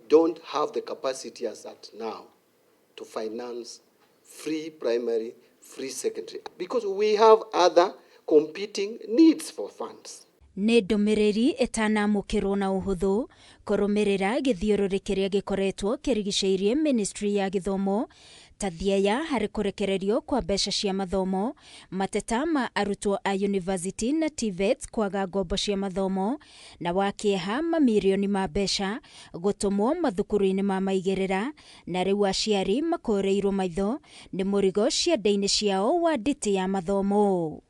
don't have the capacity as at now to finance free primary, free secondary, because we have other competing needs for funds. Nĩ ndũmĩrĩri ĩtanamũkĩrwo na ũhũthũ kũrũmĩrĩra gĩthiũrũrĩ kĩrĩa gĩkoretwo kĩrigicĩirie Ministry ya Gĩthomo ta thieya harĩ kũrekererio kwa mbeca cia mathomo, mateta ma arutwo a university na TVET kwaga ngombo cia mathomo, na wakĩeha mamirioni ma mbeca gũtũmwo mathukuru-inĩ ma maigerera, na rĩu aciari makoreirwo maitho nĩ mũrigo ciande-inĩ ciao wa nditi ya mathomo.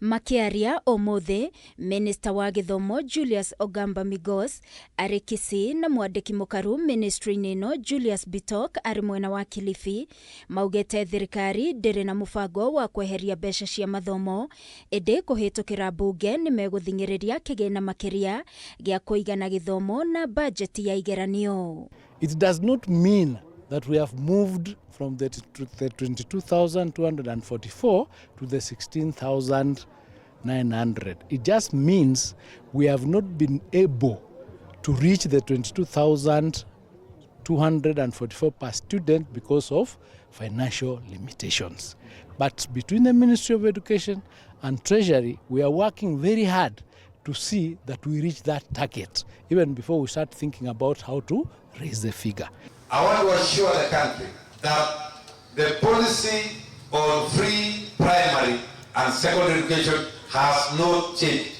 Makiria ũmũthĩ, Minista wa Gĩthomo Julius Ogamba Migos arĩ Kisii na mwandĩki mũkaru ministry-inĩ ĩno Julius Bitok arĩ mwena wa Kilifi maugĩte thirikari ndĩrĩ na mũbango wa kweheria mbeca cia mathomo, ĩndĩ kũhĩtũkĩra mbunge nĩ megũthing'ĩrĩria kĩgĩna makĩria gĩa kũigana gĩthomo na bajeti ya igeranio. It does not mean that we have moved from the 22,244 to the 16,900. It just means we have not been able to reach the 22,244 per student because of financial limitations. But between the Ministry of Education and Treasury, we are working very hard to see that we reach that target, even before we start thinking about how to raise the figure. I want to assure the country that the policy on free primary and secondary education has not changed.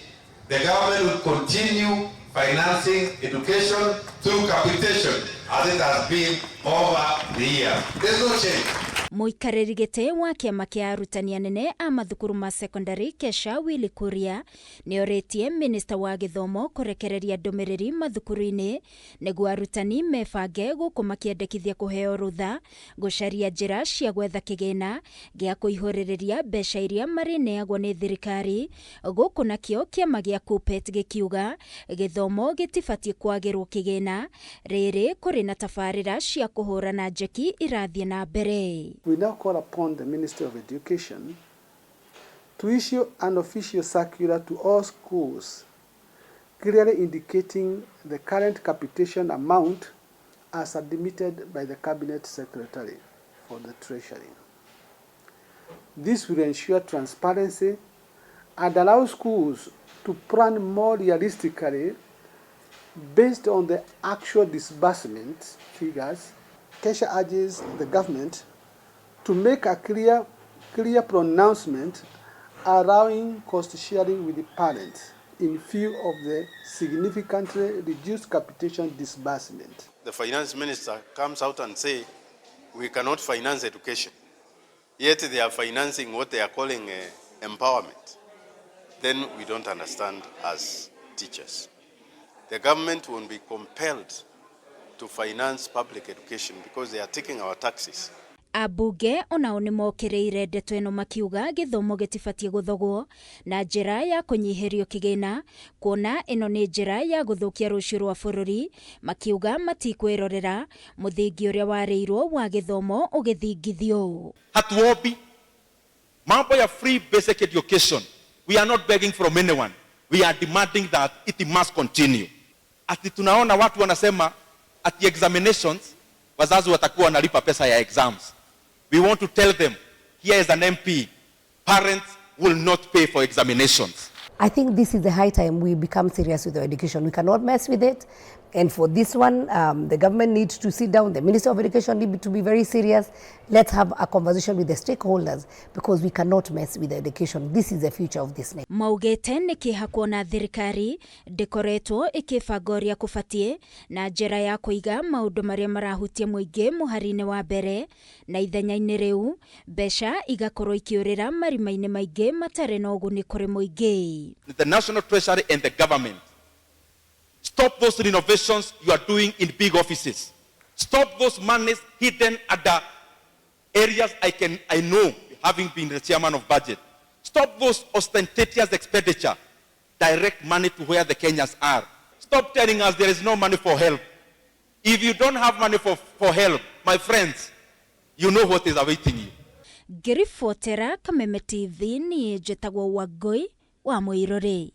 The government will continue financing education through capitation as it has been over the years. There's no change. Mũikarĩri gĩtĩ wa kĩama kĩa arutani anene a mathukuru ma secondary Kesha Willy Kuria nĩ orĩtie Minista wa Gĩthomo kũrekereria ndũmĩrĩri mathukuru-inĩ nĩguo arutani mebange gũkũ makĩendekithia kũheo rũtha gũcaria njĩra cia gwetha kĩgĩna gĩa kũihũrĩrĩria mbeca iria marĩneagwo nĩ thirikari, gũkũ nakĩo kĩama gĩa KUPPET gĩkiuga gĩthomo gĩtibatiĩ kwagĩrwo kĩgĩna, rĩrĩ kũrĩ na tabarĩra cia kũhũrana njeki irathiĩ na mbere. We now call upon the Ministry of Education to issue an official circular to all schools clearly indicating the current capitation amount as admitted by the Cabinet Secretary for the Treasury. This will ensure transparency and allow schools to plan more realistically based on the actual disbursement figures. Kesha urges the government to make a clear pronouncement allowing cost sharing with the parents in view of the significantly reduced capitation disbursement. The finance minister comes out and say we cannot finance education, yet they are financing what they are calling empowerment. Then we don't understand as teachers. The government won't be compelled to finance public education because they are taking our taxes. Abunge onao nĩ mokĩrĩire ndeto ĩno makiuga gĩthomo gĩtibatiĩ gũthogwo na njĩra ya kũnyihirio kĩgĩna, kuona ĩno nĩ njĩra ya gũthũkia rũciũ rwa bũrũri, makiuga matikwĩrorera mũthingi ũrĩa warĩirwo wa gĩthomo ũgĩthingithio. Hatuombi mambo ya free basic education. We are not begging from anyone. We are demanding that it must continue. Ati tunaona watu wanasema at examinations wazazi watakuwa wanalipa pesa ya exams. We want to tell them, here is an MP, parents will not pay for examinations. I think this is the high time we become serious with our education. We cannot mess with it. And for this one, the government needs to sit down. The Minister of Education needs to be very serious. Let's have a conversation with the stakeholders because we cannot mess with the education. This is the future of this nation. Maugĩte nĩ kĩeha kuona thirikari ndĩkoretwo ĩkĩbanga ũrĩa kũbatiĩ na njĩra ya kũiga maũndũ marĩa marahutia mũingĩ mũhari-inĩ wa mbere, na ithenya-inĩ rĩu mbeca igakorwo ikĩũrĩra marima-inĩ maingĩ matarĩ na ũguni kũrĩ mũingĩ. The National Treasury and the government, stop those renovations you are doing in big offices. Stop those monies hidden at the areas I know, having been the chairman of budget. Stop those ostentatious expenditure. Direct money to where the Kenyans are. Stop telling us there is no money for help. If you don't have money for help, my friends, you know what is awaiting you. Ngĩribotera Kameme TV niĩ njĩtagwo Wangui wa Mũirũrĩ.